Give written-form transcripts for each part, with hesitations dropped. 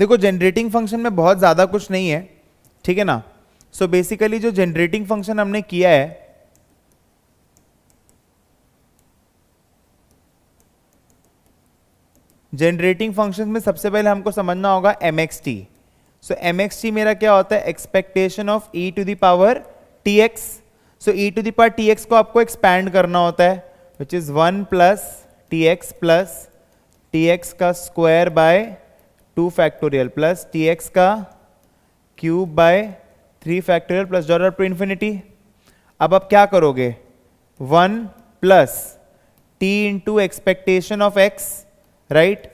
देखो generating function में बहुत ज़्यादा कुछ नहीं है, ठीक है ना। सो बेसिकली जो जनरेटिंग फंक्शन हमने किया है, जनरेटिंग फंक्शन में सबसे पहले हमको समझना होगा mxt। सो mxt मेरा क्या होता है, expectation of e to the power tx। So e to the power tx को आपको एक्सपैंड करना होता है, विच इज 1 प्लस tx का square by 2 factorial plus tx का cube by 3 factorial plus dot to infinity. अब आप क्या करोगे, 1 plus t into expectation of x, right,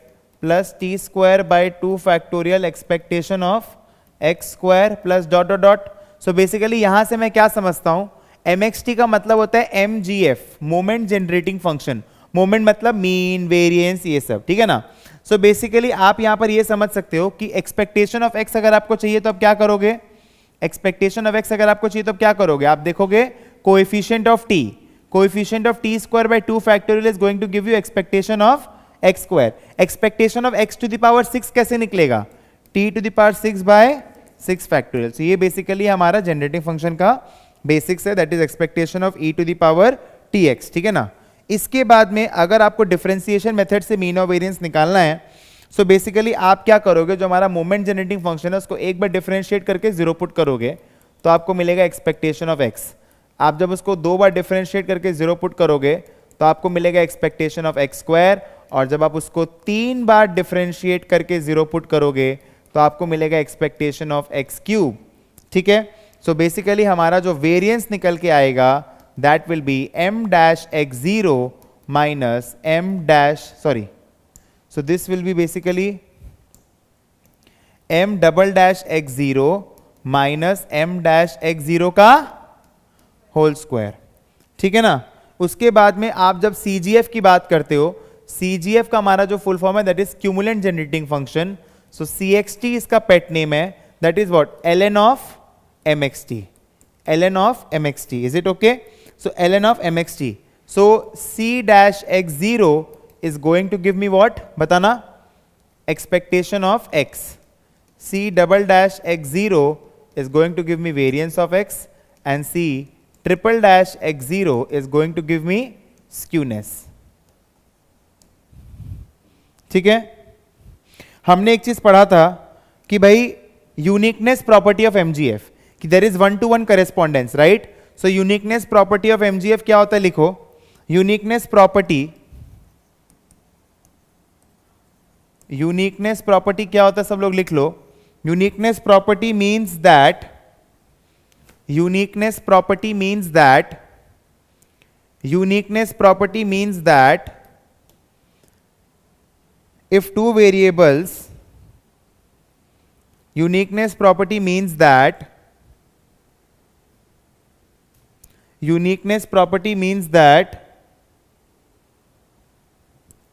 plus t square by 2 factorial expectation of x square plus dot dot dot. So basically यहां से मैं क्या समझता हूं, mxt का मतलब होता है mgf, moment generating function. Moment मतलब मीन, वेरिएंस, ये सब, ठीक है ना। सो बेसिकली आप यहां पर ये समझ सकते हो कि एक्सपेक्टेशन ऑफ x अगर आपको चाहिए तो आप क्या करोगे, एक्सपेक्टेशन ऑफ x अगर आपको चाहिए तो आप क्या करोगे, आप देखोगे coefficient of t, coefficient of t square by 2 factorial is going to give you expectation of x square. Expectation of x to the power 6 कैसे निकलेगा, t to the power 6 by 6 factorial. So ये basically हमारा generating function का basics है, that is expectation of e to the power tx, ठीक है ना। इसके बाद में अगर आपको डिफरेंशिएशन मेथड से मीन और वेरिएंस निकालना है, सो बेसिकली आप क्या करोगे, जो हमारा मोमेंट जनरेटिंग फंक्शन है उसको एक बार डिफरेंशिएट करके 0 पुट करोगे तो आपको मिलेगा एक्सपेक्टेशन ऑफ x। आप जब उसको 2 बार डिफरेंशिएट करके 0 पुट करोगे तो आपको मिलेगा एक्सपेक्टेशन ऑफ एक्स स्क्वायर, और जब आप उसको 3 बार डिफरेंशिएट करके 0 पुट करोगे तो आपको मिलेगा एक्सपेक्टेशन ऑफ एक्स क्यूब, ठीक है। सो बेसिकली हमारा जो वेरिएंस निकल के आएगा that will be m dash x0 minus m dash, sorry, so this will B basically m double dash x0 minus m dash x0 का होल स्क्वायर, ठीक है ना। उसके बाद में आप जब CGF की बात करते हो, CGF का हमारा जो फुल फॉर्म है that is cumulant generating function. So CXT इसका पेट नेम है, that is what, ln of mxt, ln of mxt, is it okay. So ln of mxt, so c dash x0 is going to give me what, बताना, expectation of x। c double dash x0 is going to give me variance of x, and c triple dash x0 is going to give me skewness, ठीक है। हमने एक चीज पढ़ा था कि भाई यूनिकनेस प्रॉपर्टी ऑफ MGF, कि there is 1-to-1 correspondence, right. So uniqueness property of MGF क्या होता है, लिखो, यूनिकनेस प्रॉपर्टी क्या होता है, सब लोग लिख लो। Uniqueness property means that if two variables, uniqueness property means that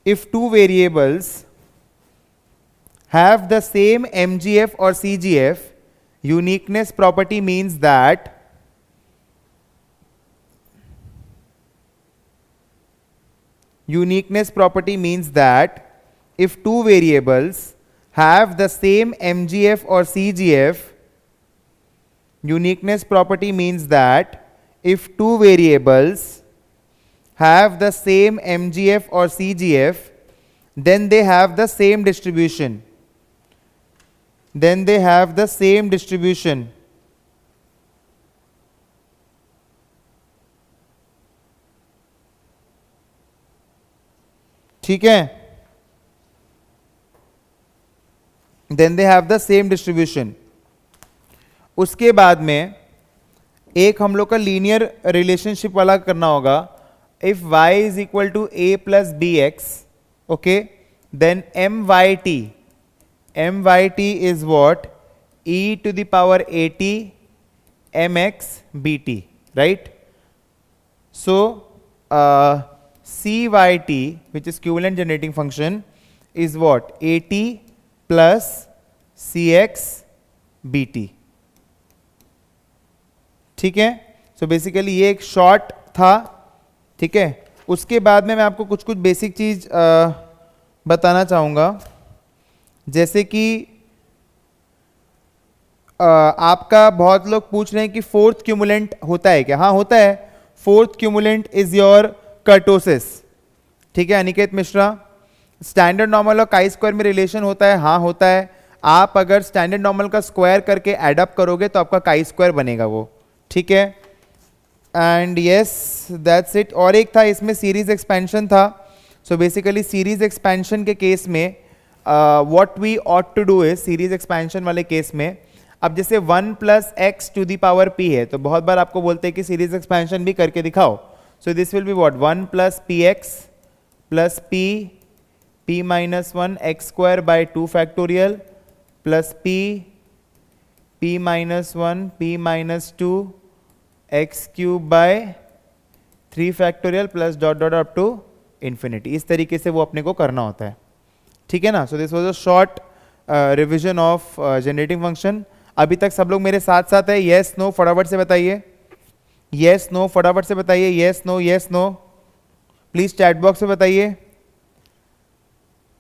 if two variables have the same MGF or CGF, uniqueness property means that if two variables have the same MGF or CGF, uniqueness property means that if two variables have the same MGF or CGF, then they have the same distribution. ठीक है, then they have the same distribution. उसके बाद में एक हम लोग का linear relationship वाला करना होगा. If y is equal to a plus bx, okay, then myt is what? e to the power at mx bt, right? So cyt, which is equivalent generating function, is what? at plus cx bt. ठीक है. So basically ये एक short था. ठीक है. उसके बाद में मैं आपको कुछ कुछ बेसिक चीज बताना चाहूंगा, जैसे कि आपका बहुत लोग पूछ रहे हैं कि फोर्थ क्यूमुलेंट होता है क्या? हाँ होता है, फोर्थ क्यूमुलेंट इज योर कर्टोसिस। ठीक है अनिकेत मिश्रा, स्टैंडर्ड नॉर्मल और काई स्क्वायर में रिलेशन होता है? हाँ होता है। आप अगर स्टैंडर्ड नॉर्मल का स्क्वायर करके एड अप करोगे तो आपका काई स्क्वायर बनेगा वो। ठीक है, एंड यस दैट्स इट। और एक था इसमें सीरीज एक्सपेंशन था। सो बेसिकली सीरीज एक्सपेंशन के केस में what we ought to do is, series expansion वाले केस में, अब जैसे 1 plus x to the power p है तो बहुत बार आपको बोलते हैं कि सीरीज एक्सपेंशन भी करके दिखाओ। So this will be what, 1 plus p x plus p minus 1 x square by 2 factorial plus p minus 1 p minus 2 x cube by 3 factorial plus dot dot up to infinity. इस तरीके से वो अपने को करना होता है। ठीक है ना। So this was a short revision of generating function. अभी तक सब लोग मेरे साथ साथ है? यस नो फटाफट से बताइए, यस नो फटाफट से बताइए, yes no please chat box में बताइए।